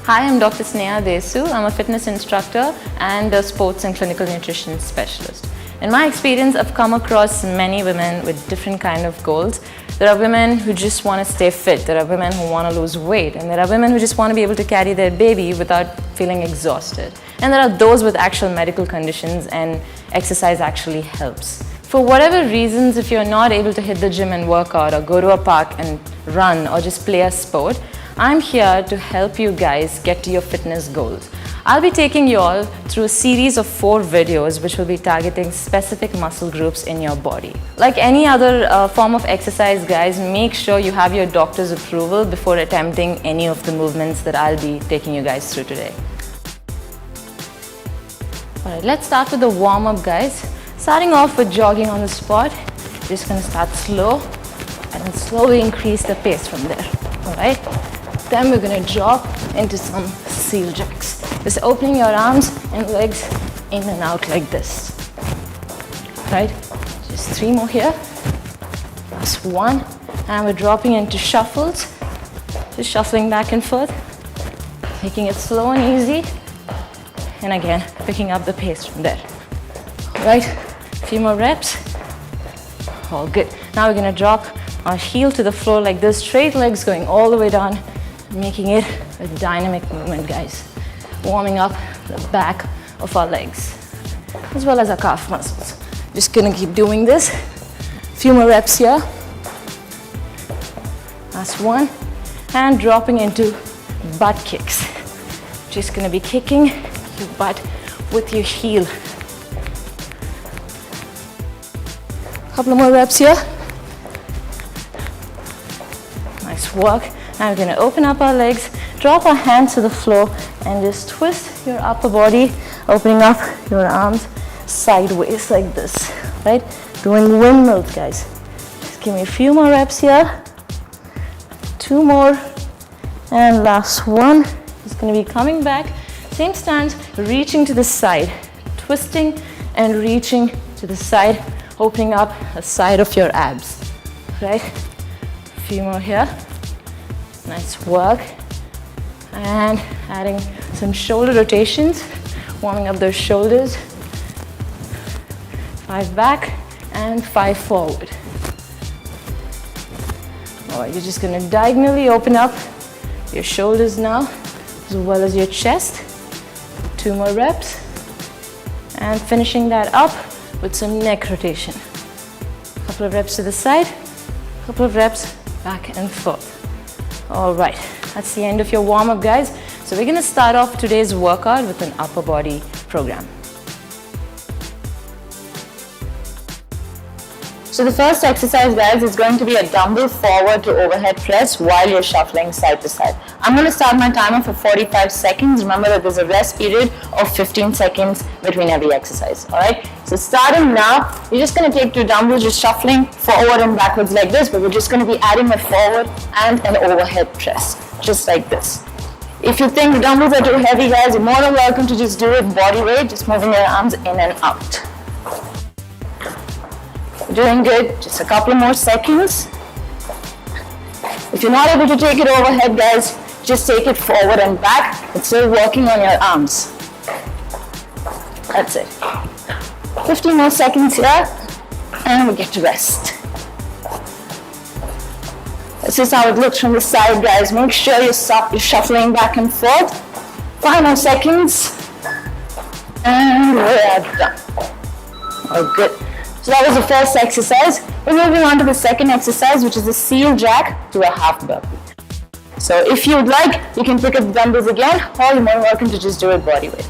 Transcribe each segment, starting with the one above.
Hi, I'm Dr. Sneha Desu. I'm a fitness instructor and a sports and clinical nutrition specialist. In my experience, I've come across many women with different kind of goals. There are women who just want to stay fit, there are women who want to lose weight, and there are women who just want to be able to carry their baby without feeling exhausted. And there are those with actual medical conditions, and exercise actually helps. For whatever reasons, if you're not able to hit the gym and work out, or go to a park and run, or just play a sport, I'm here to help you guys get to your fitness goals. I'll be taking you all through a series of 4 videos which will be targeting specific muscle groups in your body. Like any other form of exercise, guys, make sure you have your doctor's approval before attempting any of the movements that I'll be taking you guys through today. Alright, let's start with the warm-up, guys. Starting off with jogging on the spot. Just gonna start slow and then slowly increase the pace from there. Alright? Then we're gonna drop into some seal jacks. Just opening your arms and legs in and out like this. Right? Just 3 more here. Last 1. And we're dropping into shuffles. Just shuffling back and forth. Making it slow and easy. And again, picking up the pace from there. Right? A few more reps. All good. Now we're gonna drop our heel to the floor like this. Straight legs going all the way down. Making it a dynamic movement, guys. Warming up the back of our legs, as well as our calf muscles. Just gonna keep doing this. Few more reps here. Last 1. And dropping into butt kicks. Just gonna be kicking your butt with your heel. Couple more reps here. Nice work. Now we're going to open up our legs, drop our hands to the floor, and just twist your upper body, opening up your arms sideways like this, right? Doing windmills, guys. Just give me a few more reps here. 2 more, and last 1. Just going to be coming back, same stance, reaching to the side, twisting and reaching to the side, opening up the side of your abs, right? A few more here. Nice work. And adding some shoulder rotations, warming up those shoulders. 5 back and 5 forward. All right, you're just gonna diagonally open up your shoulders now, as well as your chest. 2 more reps. And finishing that up with some neck rotation. Couple of reps to the side, couple of reps back and forth. All right, that's the end of your warm-up, guys. So we're gonna start off today's workout with an upper body program. So the first exercise, guys, is going to be a dumbbell forward to overhead press while you're shuffling side to side. I'm going to start my timer for 45 seconds. Remember that there's a rest period of 15 seconds between every exercise. Alright, so starting now, you're just going to take 2 dumbbells, just shuffling forward and backwards like this, but we're just going to be adding a forward and an overhead press, just like this. If you think the dumbbells are too heavy, guys, you're more than welcome to just do it body weight, just moving your arms in and out. Doing good, just a couple more seconds. If you're not able to take it overhead, guys, just take it forward and back. It's still working on your arms. That's it. 15 more seconds here, and we get to rest. This is how it looks from the side, guys. Make sure you're shuffling back and forth. 5 more seconds, and we're done. All good. So that was the first exercise. We're moving on to the second exercise, which is a seal jack to a half burpee. So if you would like, you can pick up the dumbbells again, or you're more welcome to just do it body weight.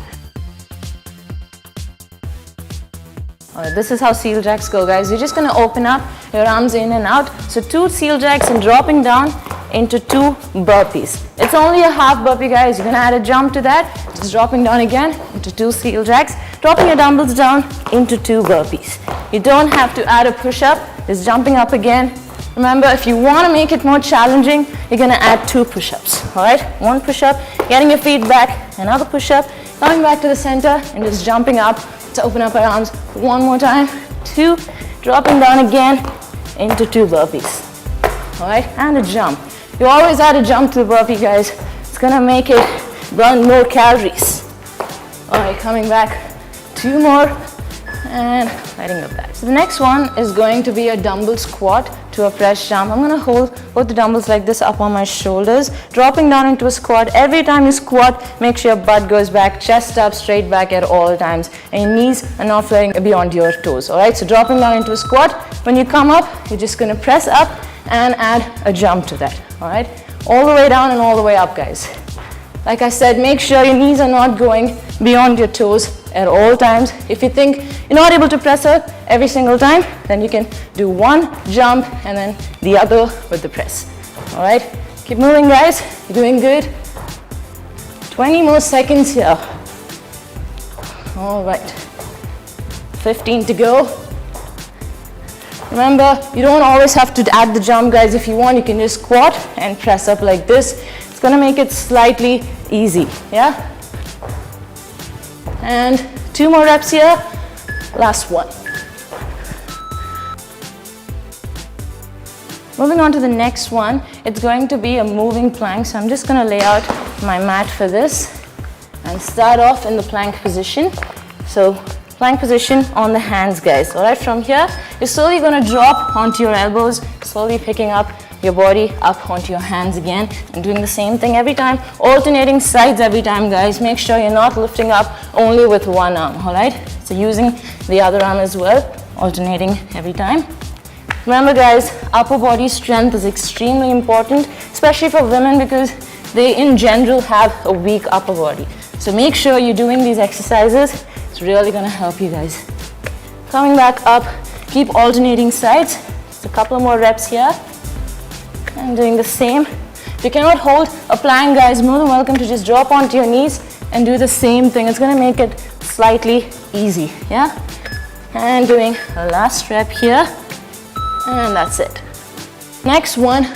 Alright, this is how seal jacks go, guys. You're just going to open up your arms in and out. So 2 seal jacks and dropping down into 2 burpees. It's only a half burpee, guys. You're going to add a jump to that. Just dropping down again into 2 seal jacks. Dropping your dumbbells down into 2 burpees. You don't have to add a push-up. Just jumping up again. Remember, if you want to make it more challenging, you're going to add 2 push-ups. Alright? 1 push-up, getting your feet back. Another push-up, coming back to the center and just jumping up to open up our arms. 1 more time. 2, dropping down again into 2 burpees. Alright? And a jump. You always add a jump to the burpee, guys. It's going to make it burn more calories. All right, coming back, 2 more, and letting go back. So the next one is going to be a dumbbell squat to a press jump. I'm gonna hold both the dumbbells like this up on my shoulders, dropping down into a squat. Every time you squat, make sure your butt goes back, chest up, straight back at all times, and your knees are not flaring beyond your toes. All right, so dropping down into a squat. When you come up, you're just gonna press up and add a jump to that. All right, all the way down and all the way up, guys. Like I said, make sure your knees are not going beyond your toes at all times. If you think you're not able to press up every single time, then you can do one jump and then the other with the press. All right, keep moving, guys. You're doing good. 20 more seconds here. All right, 15 to go. Remember, you don't always have to add the jump, guys. If you want, you can just squat and press up like this. It's gonna make it slightly easy, yeah? And 2 more reps here, last one. Moving on to the next one, it's going to be a moving plank. So I'm just gonna lay out my mat for this and start off in the plank position. So plank position on the hands, guys. All right, from here, you're slowly gonna drop onto your elbows, slowly picking up your body up onto your hands again and doing the same thing every time, alternating sides every time, guys. Make sure you're not lifting up only with one arm, all right? So using the other arm as well, alternating every time. Remember, guys, upper body strength is extremely important, especially for women because they in general have a weak upper body. So make sure you're doing these exercises. It's really gonna help you guys. Coming back up, keep alternating sides. Just a couple more reps here. And doing the same. If you cannot hold a plank, guys, more than welcome to just drop onto your knees and do the same thing. It's gonna make it slightly easy, yeah? And doing a last rep here, and that's it. Next one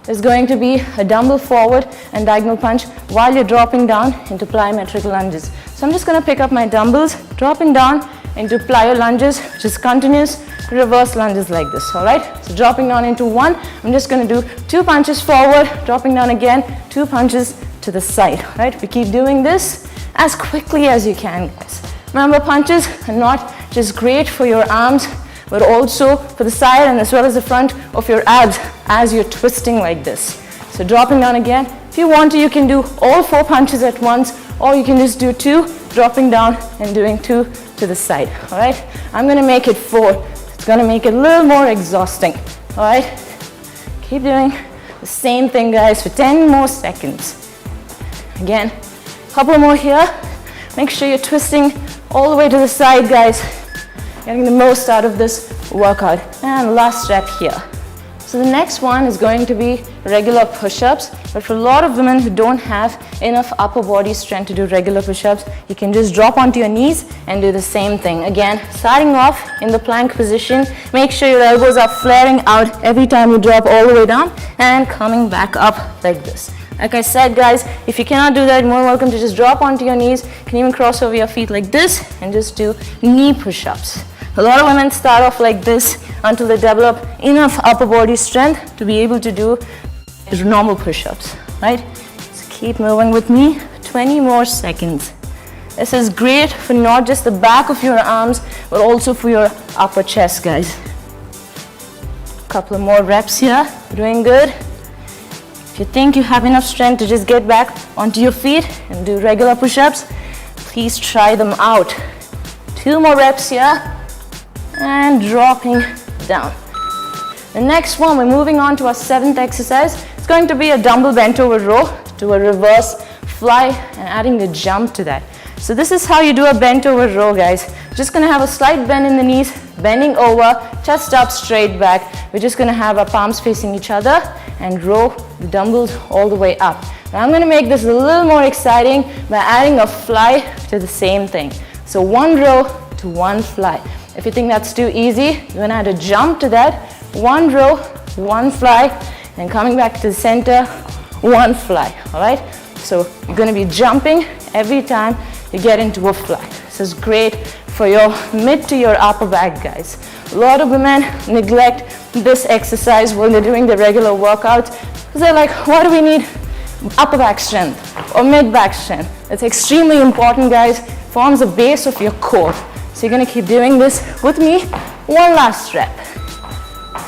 is going to be a dumbbell forward and diagonal punch while you're dropping down into plyometric lunges. So I'm just gonna pick up my dumbbells, dropping down into plyo lunges, which is continuous reverse lunges like this, all right? So dropping down into one, I'm just gonna do 2 punches forward, dropping down again, 2 punches to the side, all right? We keep doing this as quickly as you can, guys. Remember, punches are not just great for your arms, but also for the side and as well as the front of your abs as you're twisting like this. So dropping down again. If you want to, you can do all 4 punches at once, or you can just do 2, dropping down and doing 2 to the side, all right? I'm gonna make it 4. It's gonna make it a little more exhausting, all right? Keep doing the same thing, guys, for 10 more seconds. Again, a couple more here. Make sure you're twisting all the way to the side, guys. Getting the most out of this workout. And last rep here. So the next one is going to be regular push-ups, but for a lot of women who don't have enough upper body strength to do regular push-ups, you can just drop onto your knees and do the same thing. Again, starting off in the plank position, make sure your elbows are flaring out every time you drop all the way down and coming back up like this. Like I said, guys, if you cannot do that, you're more welcome to just drop onto your knees. You can even cross over your feet like this and just do knee push-ups. A lot of women start off like this until they develop enough upper body strength to be able to do normal push-ups, right? So keep moving with me, 20 more seconds. This is great for not just the back of your arms, but also for your upper chest, guys. A couple of more reps here, doing good. If you think you have enough strength to just get back onto your feet and do regular push-ups, please try them out. 2 more reps here. And dropping down. The next one, we're moving on to our 7th exercise. It's going to be a dumbbell bent over row to a reverse fly and adding the jump to that. So this is how you do a bent over row, guys. Just gonna have a slight bend in the knees, bending over, chest up, straight back. We're just gonna have our palms facing each other and row the dumbbells all the way up. Now I'm gonna make this a little more exciting by adding a fly to the same thing. So 1 row to 1 fly. If you think that's too easy, you're gonna add a jump to that. 1 row, 1 fly, and coming back to the center, 1 fly, all right? So you're gonna be jumping every time you get into a fly. This is great for your mid to your upper back, guys. A lot of women neglect this exercise when they're doing the regular workouts because they're like, why do we need upper back strength? or mid-back strength. It's extremely important, guys. Forms the base of your core. So you're gonna keep doing this with me. One last rep.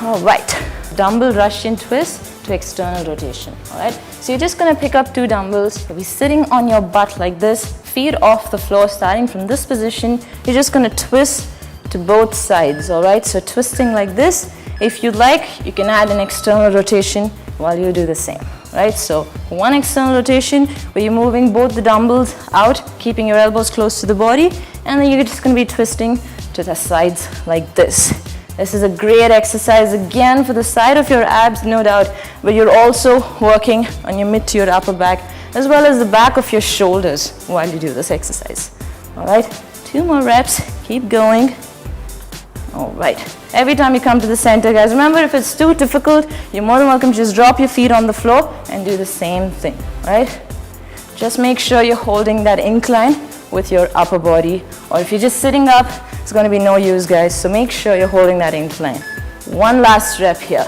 All right, dumbbell Russian twist to external rotation, all right? So you're just gonna pick up 2 dumbbells. You'll be sitting on your butt like this, feet off the floor, starting from this position. You're just gonna twist to both sides, all right? So twisting like this. If you'd like, you can add an external rotation while you do the same, right? So one external rotation where you're moving both the dumbbells out, keeping your elbows close to the body, and then you're just gonna be twisting to the sides like this. This is a great exercise again for the side of your abs, no doubt, but you're also working on your mid to your upper back as well as the back of your shoulders while you do this exercise. All right, 2 more reps, keep going. All right, every time you come to the center, guys, remember if it's too difficult, you're more than welcome to just drop your feet on the floor and do the same thing, right? Just make sure you're holding that incline with your upper body, or if you're just sitting up, it's going to be no use, guys. So make sure you're holding that incline. One last rep here.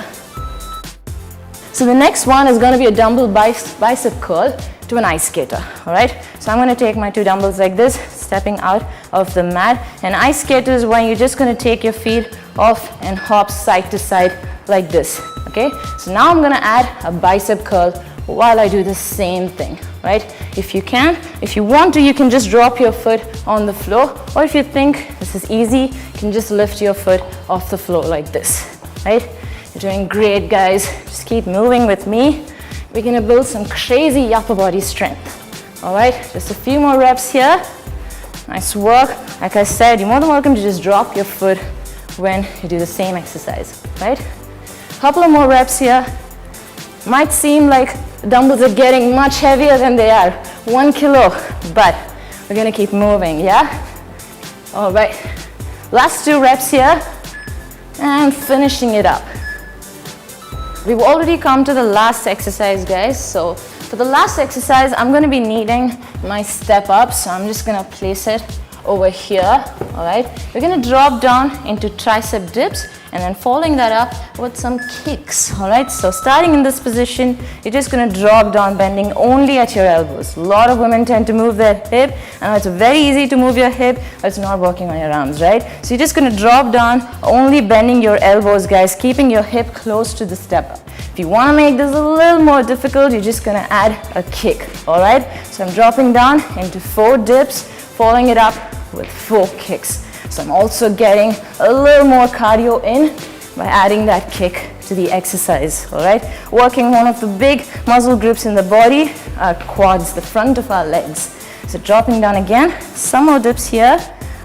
So the next one is going to be a dumbbell bicep curl to an ice skater, all right? So I'm going to take my 2 dumbbells like this, stepping out of the mat. And ice skater is when you're just going to take your feet off and hop side to side like this, okay? So now I'm going to add a bicep curl while I do the same thing, right? If you want to, you can just drop your foot on the floor, or if you think this is easy, you can just lift your foot off the floor like this, right? You're doing great, guys. Just keep moving with me. We're gonna build some crazy upper body strength, all right? Just a few more reps here. Nice work. Like I said, you're more than welcome to just drop your foot when you do the same exercise, right? Couple of more reps here. Might seem like the dumbbells are getting much heavier than they are, 1 kilo, but we're gonna keep moving, yeah? All right, last 2 reps here, and finishing it up. We've already come to the last exercise, guys. So for the last exercise, I'm gonna be needing my step up, so I'm just gonna place it over here, all right? We're gonna drop down into tricep dips, and then following that up with some kicks, all right? So starting in this position, you're just gonna drop down, bending only at your elbows. A lot of women tend to move their hip, and it's very easy to move your hip, but it's not working on your arms, right? So you're just gonna drop down, only bending your elbows, guys, keeping your hip close to the step up. If you wanna make this a little more difficult, you're just gonna add a kick, all right? So I'm dropping down into 4 dips, following it up with 4 kicks. So I'm also getting a little more cardio in by adding that kick to the exercise, all right? Working one of the big muscle groups in the body, our quads, the front of our legs. So dropping down again, some more dips here.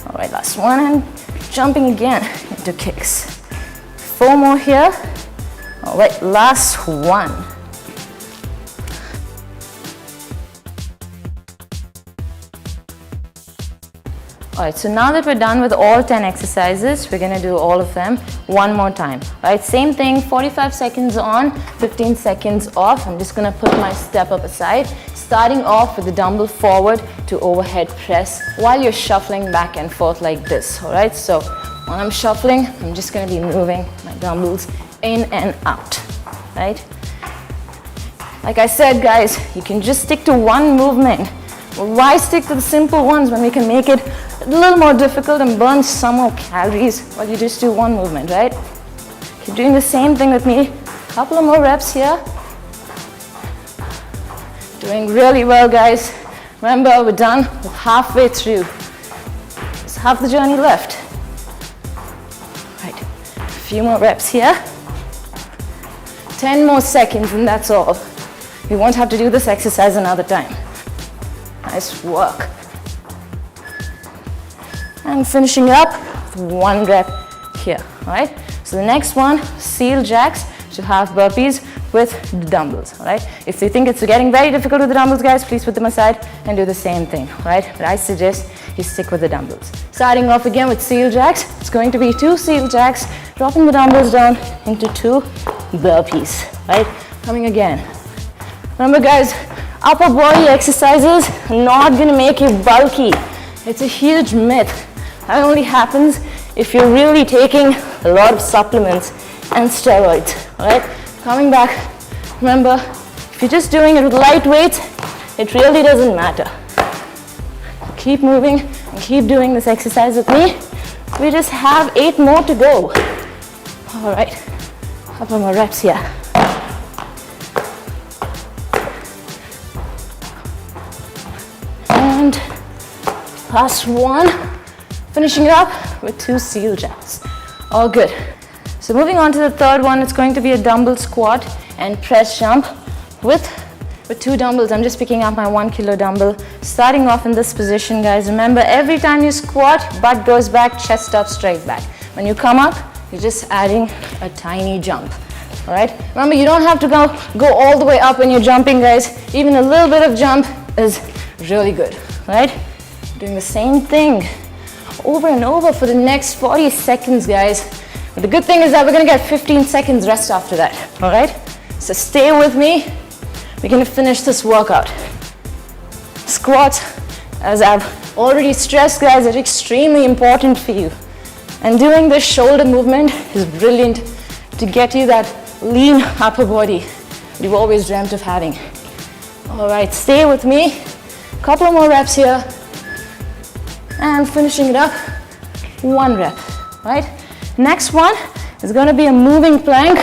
All right, last one, and jumping again into kicks. 4 more here. All right, last one. All right, so now that we're done with all 10 exercises, we're gonna do all of them one more time. All right, same thing, 45 seconds on, 15 seconds off. I'm just gonna put my step up aside, starting off with the dumbbell forward to overhead press while you're shuffling back and forth like this, all right? So when I'm shuffling, I'm just gonna be moving my dumbbells in and out, right? Like I said, guys, you can just stick to one movement. Why stick to the simple ones when we can make it a little more difficult and burn some more calories while you just do one movement, right? Keep doing the same thing with me. Couple of more reps here. Doing really well, guys. Remember, we're done. We're halfway through. There's half the journey left. Right, a few more reps here. 10 more seconds and that's all. We won't have to do this exercise another time. Nice work. And finishing up with 1 rep here, all right? So the next one, seal jacks to half burpees with the dumbbells, all right? If you think it's getting very difficult with the dumbbells, guys, please put them aside and do the same thing, all right? But I suggest you stick with the dumbbells. Starting off again with seal jacks, it's going to be 2 seal jacks, dropping the dumbbells down into 2 burpees, right? Coming again. Remember, guys, upper body exercises are not gonna make you bulky. It's a huge myth. That only happens if you're really taking a lot of supplements and steroids, all right? Coming back, remember, if you're just doing it with light weights, it really doesn't matter. Keep moving and keep doing this exercise with me. We just have 8 more to go. All right, a couple more reps here. And last one, finishing it up with 2 seal jumps. All good. So moving on to the third one, it's going to be a dumbbell squat and press jump with 2 dumbbells. I'm just picking up my 1 kilo dumbbell, starting off in this position, guys. Remember, every time you squat, butt goes back, chest up, straight back. When you come up, you're just adding a tiny jump. All right? Remember, you don't have to go all the way up when you're jumping, guys. Even a little bit of jump is really good. All right? Doing the same thing over and over for the next 40 seconds, guys. But the good thing is that we're gonna get 15 seconds rest after that. All right? So stay with me. We're going to finish this workout. Squats, as I've already stressed, guys, are extremely important for you. And doing this shoulder movement is brilliant to get you that lean upper body you've always dreamt of having. All right, stay with me. A couple of more reps here. And finishing it up, 1 rep, right? Next one is going to be a moving plank.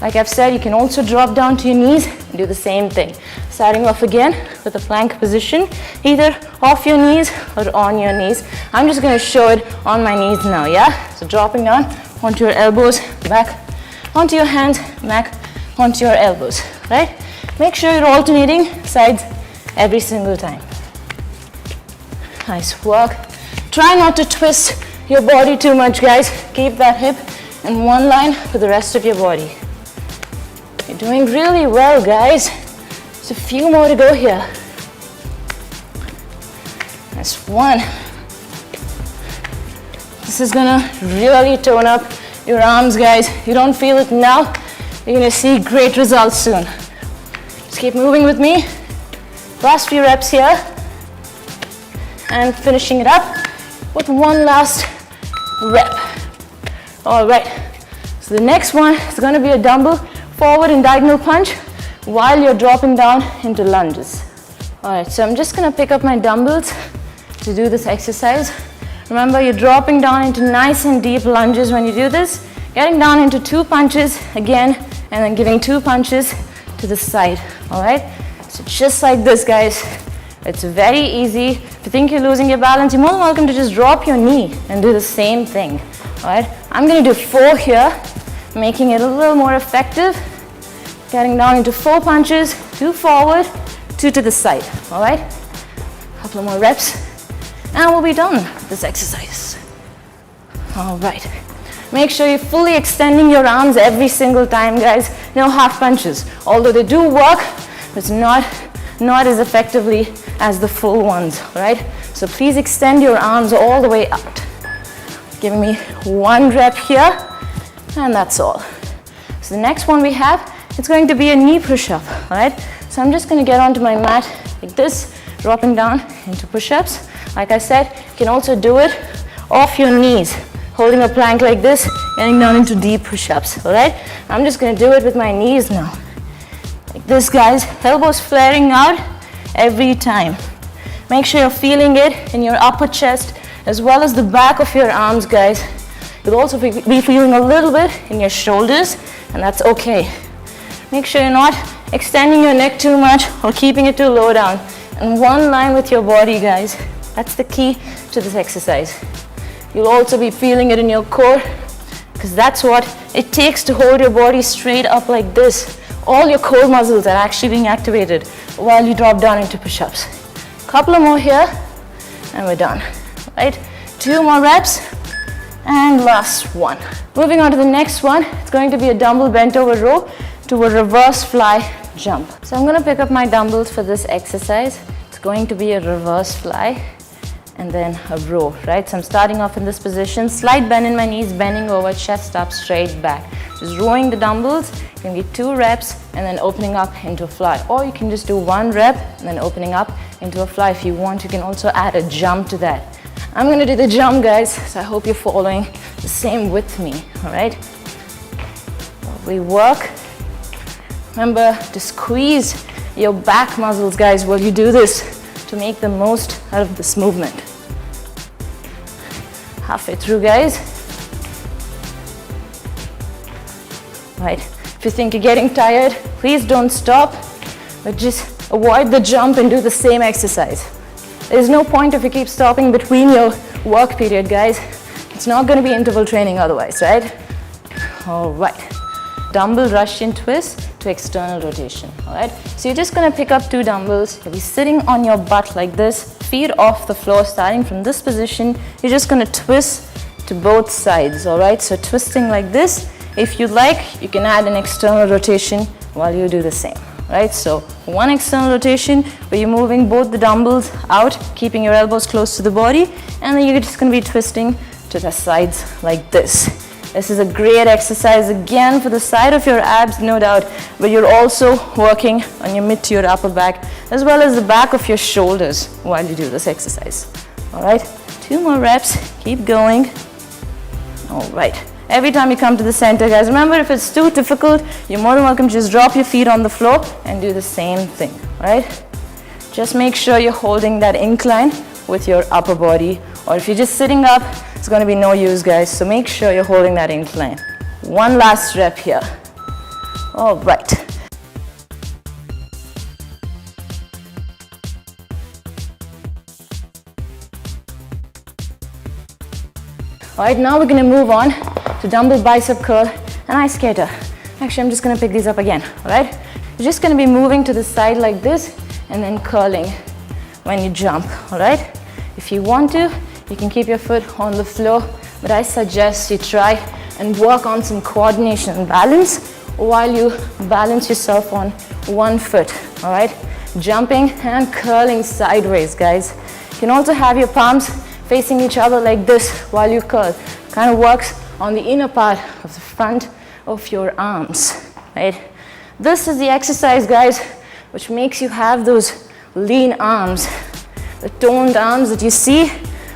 Like I've said, you can also drop down to your knees and do the same thing. Starting off again with a plank position, either off your knees or on your knees. I'm just going to show it on my knees now, yeah? So dropping down onto your elbows, back onto your hands, back onto your elbows, right? Make sure you're alternating sides every single time. Nice work. Try not to twist your body too much, guys. Keep that hip in one line with the rest of your body. You're doing really well, guys. There's a few more to go here. That's 1. This is gonna really tone up your arms, guys. You don't feel it now, you're gonna see great results soon. Just keep moving with me. Last few reps here. And finishing it up with 1 last rep. All right, so the next one is gonna be a dumbbell forward and diagonal punch while you're dropping down into lunges. All right, so I'm just gonna pick up my dumbbells to do this exercise. Remember, you're dropping down into nice and deep lunges when you do this, getting down into 2 punches again, and then giving 2 punches to the side, all right? So just like this, guys. It's very easy. If you think you're losing your balance, you're more than welcome to just drop your knee and do the same thing, all right? I'm gonna do 4 here, making it a little more effective. Getting down into 4 punches, 2 forward, 2 to the side, all right? A couple of more reps, and we'll be done with this exercise. All right. Make sure you're fully extending your arms every single time, guys. No half punches. Although they do work, it's not as effectively as the full ones, all right? So please extend your arms all the way out. Giving me 1 rep here, and that's all. So the next one we have, it's going to be a knee push-up, all right? So I'm just gonna get onto my mat like this, dropping down into push-ups. Like I said, you can also do it off your knees, holding a plank like this, getting down into deep push-ups, all right? I'm just gonna do it with my knees now. Like this, guys, elbows flaring out every time. Make sure you're feeling it in your upper chest as well as the back of your arms, guys. You'll also be feeling a little bit in your shoulders, and that's okay. Make sure you're not extending your neck too much or keeping it too low down. And one line with your body, guys. That's the key to this exercise. You'll also be feeling it in your core, because that's what it takes to hold your body straight up like this. All your core muscles are actually being activated while you drop down into push-ups. Couple of more here, and we're done, right? 2 more reps, and last one. Moving on to the next one, it's going to be a dumbbell bent over row to a reverse fly jump. So I'm gonna pick up my dumbbells for this exercise. It's going to be a reverse fly and then a row, right? So I'm starting off in this position, slight bend in my knees, bending over, chest up, straight back. Just rowing the dumbbells. You can get 2 reps and then opening up into a fly. Or you can just do 1 rep and then opening up into a fly. If you want, you can also add a jump to that. I'm gonna do the jump, guys, so I hope you're following the same with me, all right? We work. Remember to squeeze your back muscles, guys, while you do this to make the most out of this movement. Halfway through, guys. Right, if you think you're getting tired, please don't stop, but just avoid the jump and do the same exercise. There's no point if you keep stopping between your work period, guys. It's not going to be interval training otherwise, right? All right. Dumbbell Russian twist to external rotation, all right? So you're just going to pick up 2 dumbbells. You'll be sitting on your butt like this, feet off the floor, starting from this position. You're just going to twist to both sides, all right? So twisting like this. If you'd like, you can add an external rotation while you do the same, right? So 1 external rotation where you're moving both the dumbbells out, keeping your elbows close to the body, and then you're just going to be twisting to the sides like this. This is a great exercise again for the side of your abs, no doubt, but you're also working on your mid to your upper back as well as the back of your shoulders while you do this exercise. All right, 2 more reps, keep going. All right, every time you come to the center, guys, remember if it's too difficult, you're more than welcome to just drop your feet on the floor and do the same thing, all right? Just make sure you're holding that incline with your upper body, or if you're just sitting up, it's going to be no use, guys. So make sure you're holding that incline. 1 last rep here. All right. All right, now we're going to move on to dumbbell bicep curl and ice skater. Actually, I'm just going to pick these up again, all right? You're just going to be moving to the side like this and then curling when you jump, all right? If you want to, you can keep your foot on the floor, but I suggest you try and work on some coordination and balance while you balance yourself on 1 foot, all right? Jumping and curling sideways, guys. You can also have your palms facing each other like this while you curl. Kind of works on the inner part of the front of your arms, right? This is the exercise, guys, which makes you have those lean arms, the toned arms that you see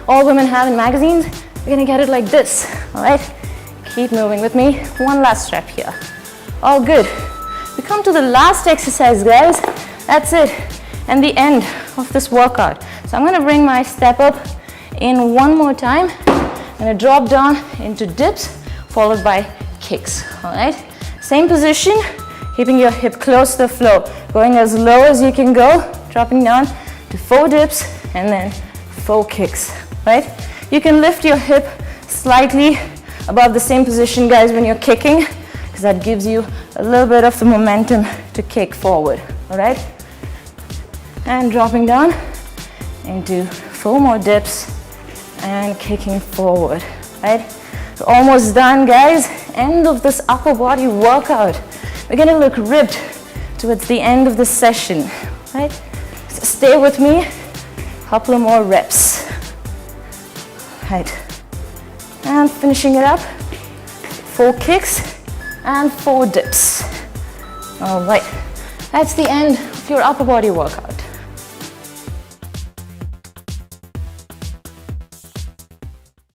all women have in magazines. You're gonna get it like this, all right? Keep moving with me. 1 last rep here. All good. We come to the last exercise, guys. That's it, and the end of this workout. So I'm gonna bring my step up in 1 more time. I'm gonna drop down into dips, followed by kicks, all right? Same position, keeping your hip close to the floor, going as low as you can go, dropping down to 4 dips, and then 4 kicks, right? You can lift your hip slightly above the same position, guys, when you're kicking, because that gives you a little bit of the momentum to kick forward, all right? And dropping down into 4 more dips and kicking forward, right? So almost done, guys. End of this upper body workout. We're gonna look ripped towards the end of the session, right? So stay with me. Couple of more reps. Right. And finishing it up. 4 kicks and 4 dips. All right. That's the end of your upper body workout.